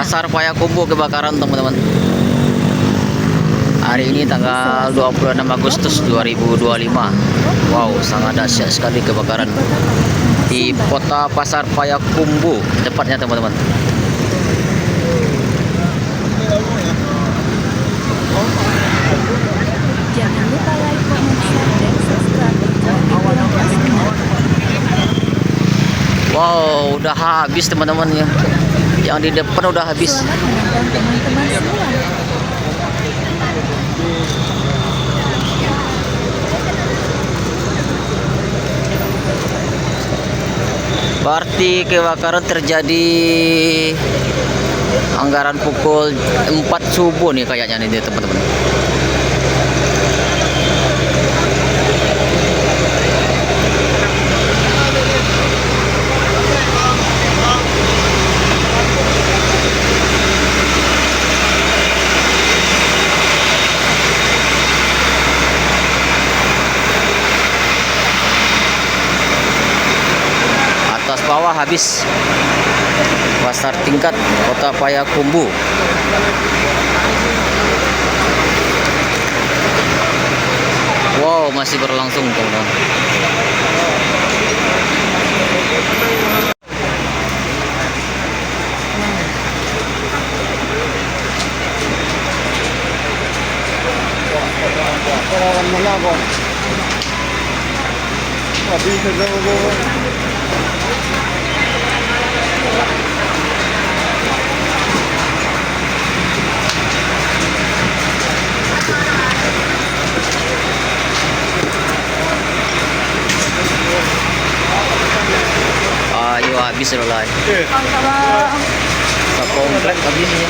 Pasar Payakumbuh kebakaran, teman-teman. Hari ini tanggal 26 Agustus 2025. Wow, sangat dahsyat sekali kebakaran di kota Pasar Payakumbuh tepatnya, teman-teman. Jangan lupa like, comment, share, dan subscribe. Wow, udah habis, teman-teman ya. Yang di depan udah habis. Selamat menonton teman-teman semua. Berarti kebakaran terjadi anggaran pukul 4 subuh nih kayaknya nih, teman-teman. Atas bawah habis. Pasar tingkat Kota Payakumbuh. Wow, masih berlangsung, teman-teman. Ayo habis lah. Komplek habis ya.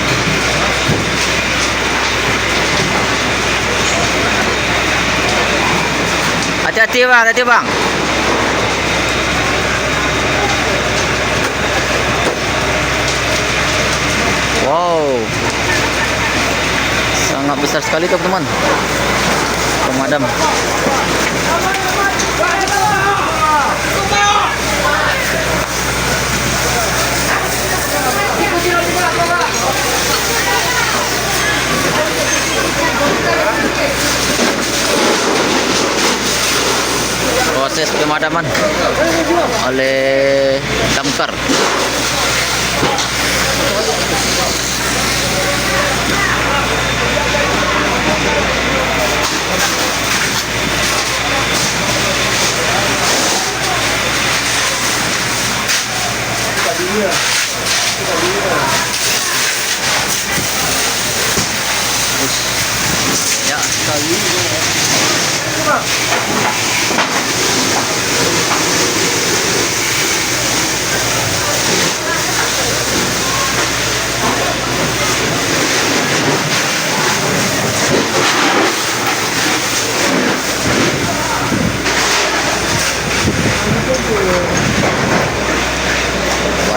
Hati-hati bang, hati bang. Wow, sangat besar sekali, teman-teman. Pemadam. Proses pemadaman oleh damkar. Ya,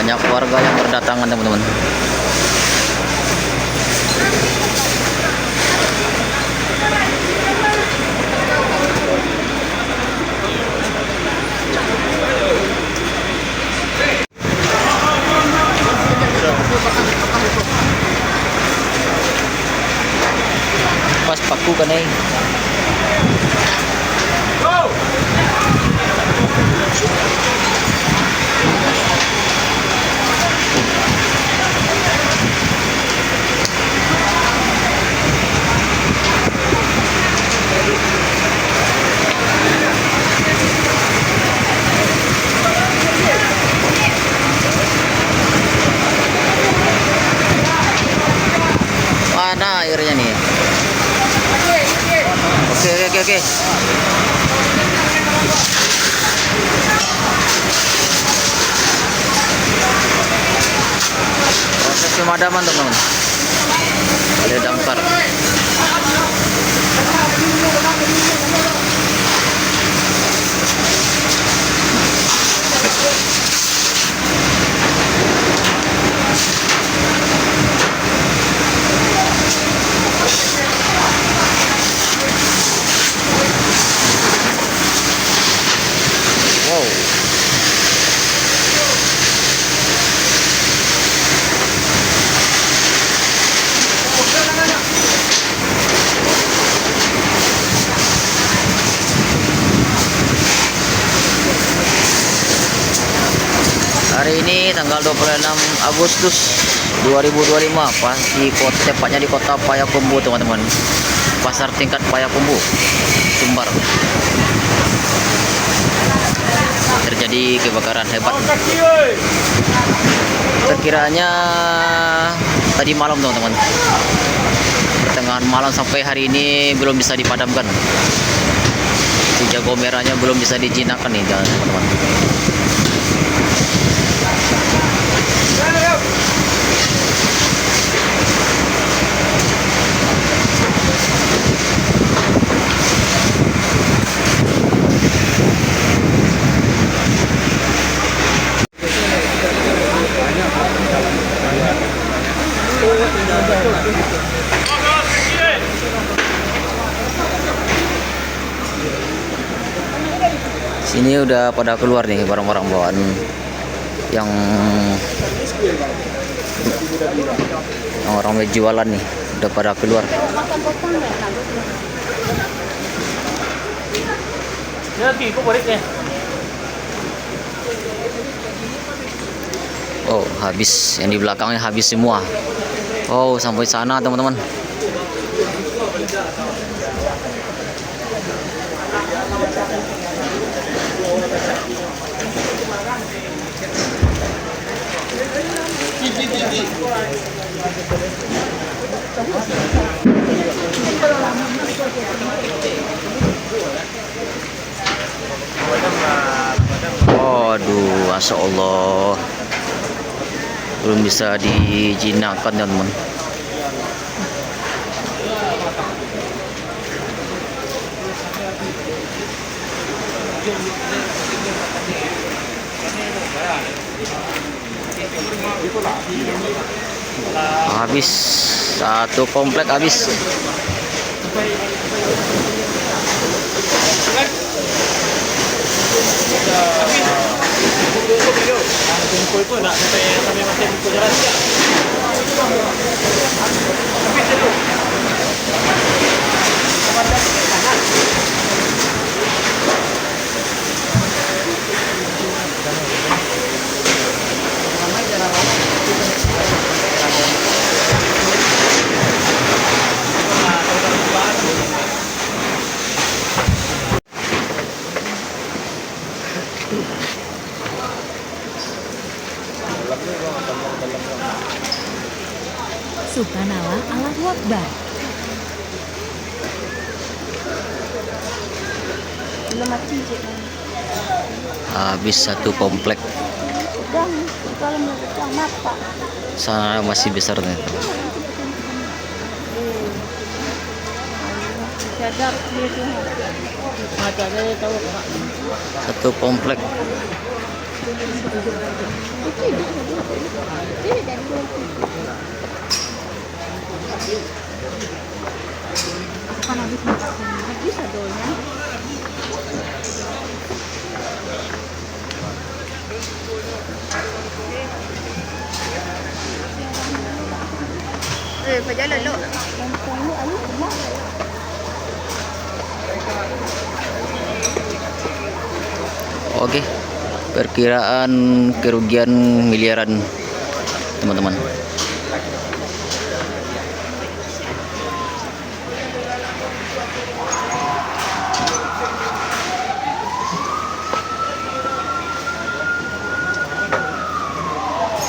banyak warga yang berdatangan, teman-teman. Pas paku kan eh. Mana airnya nih? Oke. Proses pemadaman, teman-teman. Ada damkar. Wow. tanggal 26 Agustus 2025 tepatnya di kota Payakumbuh teman-teman. Pasar tingkat Payakumbuh, Sumbar. Terjadi kebakaran hebat. Perkiraannya tadi malam teman-teman. Pertengahan malam sampai hari ini belum bisa dipadamkan. Si jago merahnya belum bisa dijinakkan nih teman-teman. Sini udah pada keluar nih barang-barang bawaan yang orang jualan nih udah pada keluar. Oh, habis. Yang di belakangnya habis semua. Oh, sampai sana teman-teman. Waduh, Masya Allah, belum bisa dijinakkan teman-teman. Habis satu komplek habis. Subhanallah, Allahu Akbar. Habis satu komplek. Sana masih besar nih. Satu komplek. Habis adolnya. Phải trả lời luôn. Oke, perkiraan kerugian miliaran teman-teman.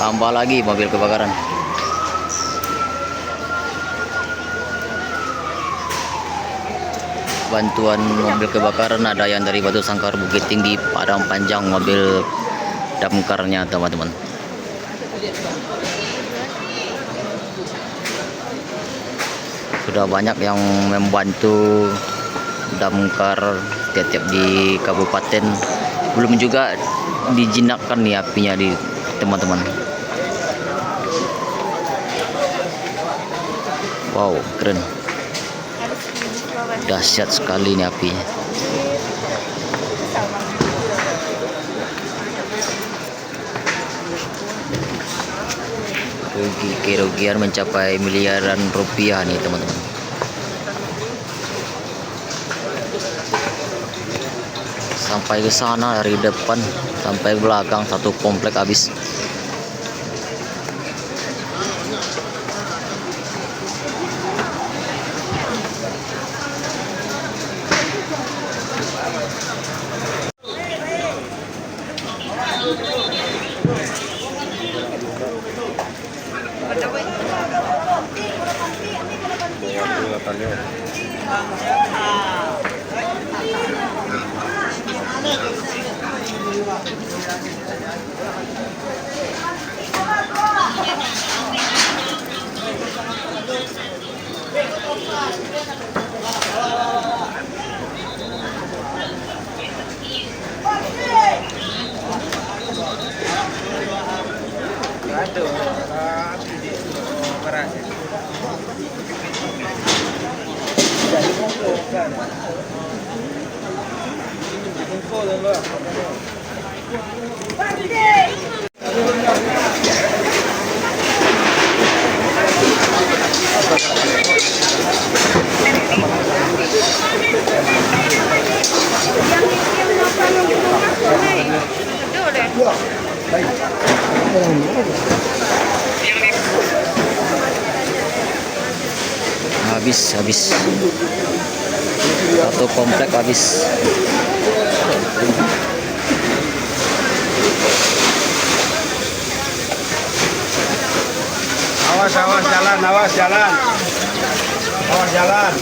Tambah lagi mobil kebakaran. Bantuan mobil kebakaran ada yang dari Batu Sangkar, Bukit Tinggi, Padang Panjang, mobil damkarnya teman-teman. Sudah banyak yang membantu damkar tiap-tiap di kabupaten. Belum juga dijinakkan nih apinya di teman-teman. Wow, keren. Dahsyat sekali nih apinya. Kerugian mencapai miliaran rupiah nih teman-teman. Sampai ke sana dari depan sampai belakang satu komplek habis. makannya. Habis satu komplek habis. Awas, awas jalan, awas jalan. Awas jalan.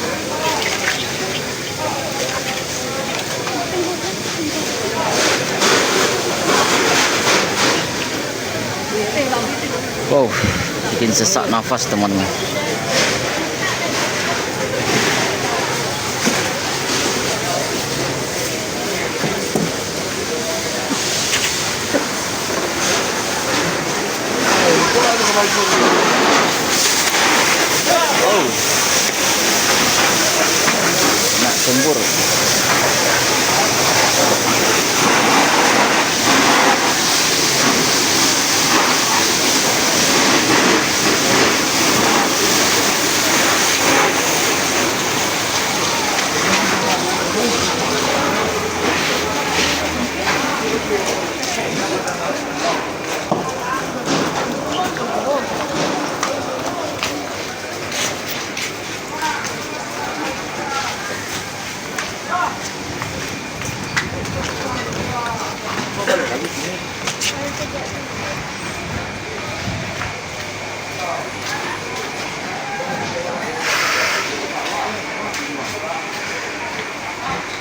Wow, bikin sesak nafas teman-teman. Oh, nak sembur.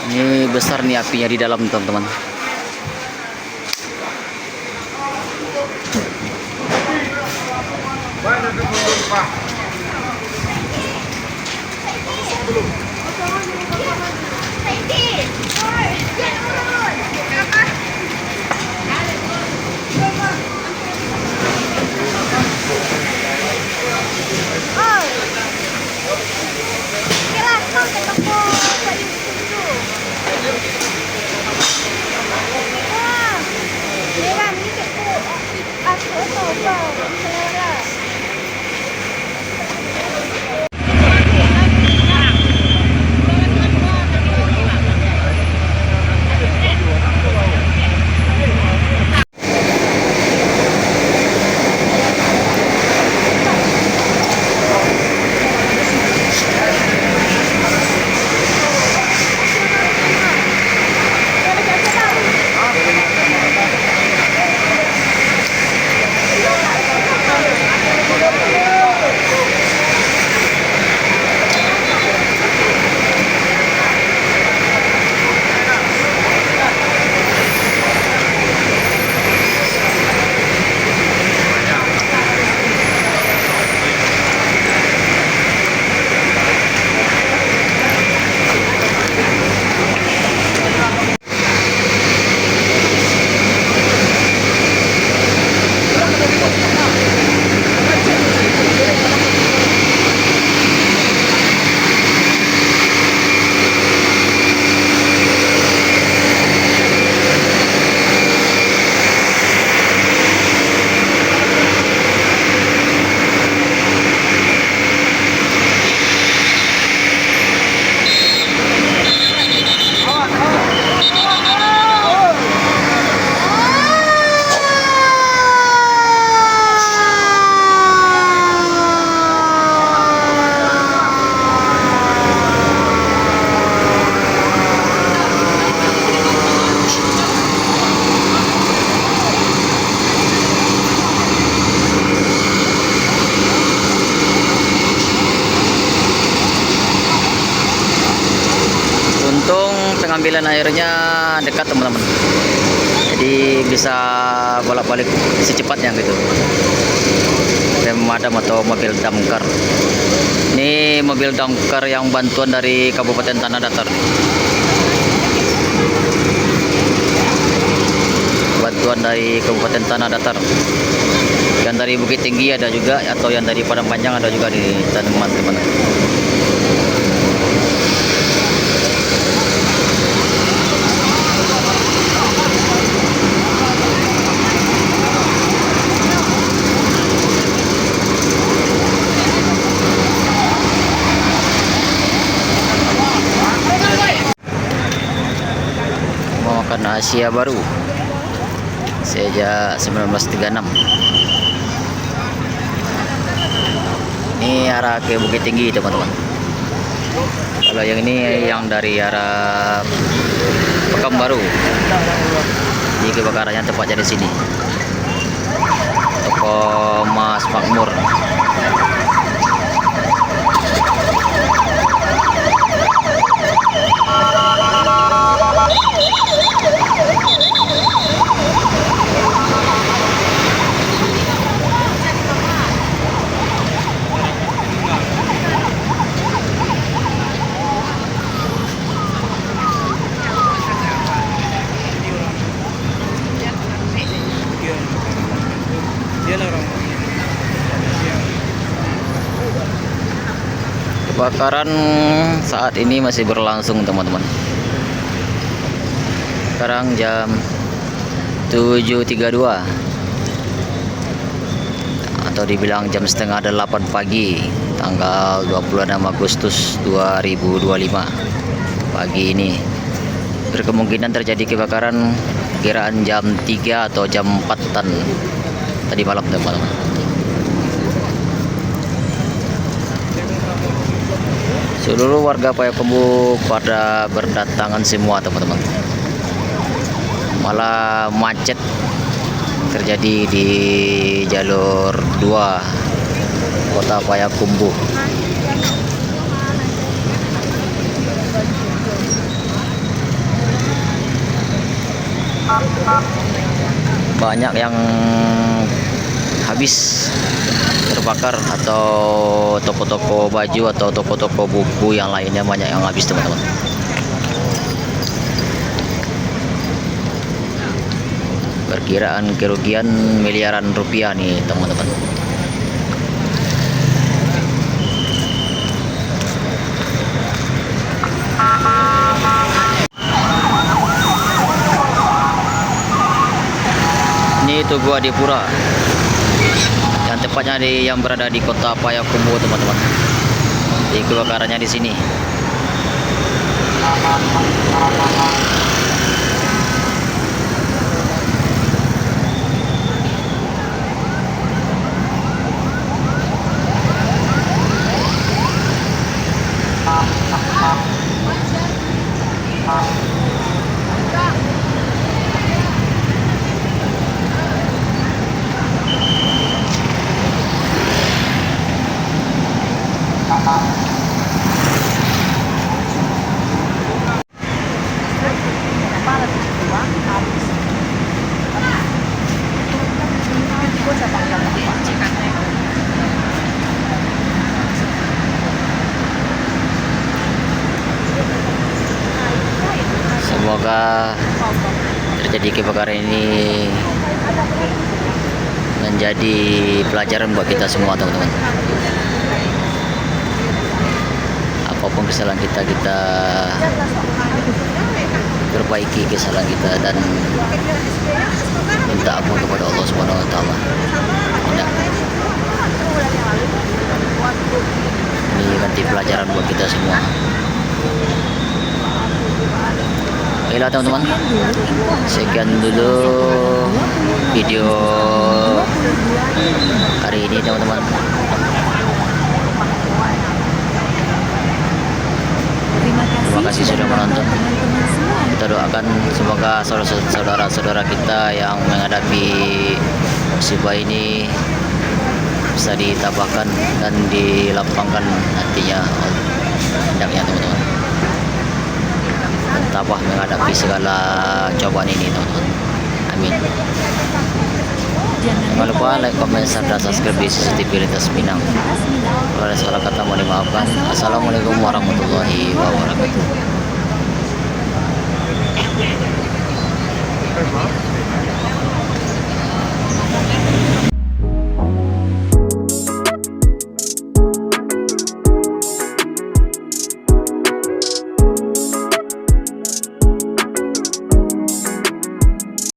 Ini besar nih apinya di dalam teman-teman. pengambilan airnya dekat teman-teman. Jadi bisa bolak-balik secepatnya gitu. Pemadam atau mobil damkar. Ini mobil damkar yang bantuan dari Kabupaten Tanah Datar. Bantuan dari Kabupaten Tanah Datar. Yang dari Bukit Tinggi ada juga, atau yang dari Padang Panjang ada juga di teman-teman. Mau makan Asia baru sejak 1936. Ini arah ke Bukit Tinggi teman-teman. Kalau yang ini yang dari arah Pekanbaru. Jadi kebakarannya tepatnya di sini. Toko Mas Makmur. Kebakaran saat ini masih berlangsung teman-teman. Sekarang jam 7.32 atau dibilang jam setengah 8 pagi, tanggal 26 Agustus 2025. Pagi ini berkemungkinan terjadi kebakaran kiraan jam 3 atau jam 4-an tadi malam teman-teman. Seluruh warga Payakumbuh pada berdatangan semua teman-teman. Malah macet terjadi di jalur 2 Kota Payakumbuh. Banyak yang habis terbakar, atau toko-toko baju atau toko-toko buku yang lainnya banyak yang habis teman-teman. Perkiraan kerugian miliaran rupiah nih teman-teman. Ini Tugu Adipura, yang tepatnya yang berada di Kota Payakumbuh teman-teman. Di kebakarannya di sini. Semoga terjadi kebakaran ini menjadi pelajaran buat kita semua teman-teman. Apapun kesalahan kita, kita perbaiki kesalahan kita dan minta ampun kepada Allah Subhanahu wa taala. Ini nanti pelajaran buat kita semua. Baiklah teman-teman, sekian dulu video hari ini teman-teman. Terima kasih sudah menonton. Kita doakan semoga saudara-saudara kita yang menghadapi musibah ini bisa ditabahkan dan dilapangkan nantinya hendaknya teman-teman. bertabah menghadapi segala cobaan ini teman-teman. Amin. Jangan lupa like, comment, share, dan subscribe di CCTV Lintas Minang. Kalau ada salah kata mohon dimaafkan. Assalamualaikum warahmatullahi wabarakatuh.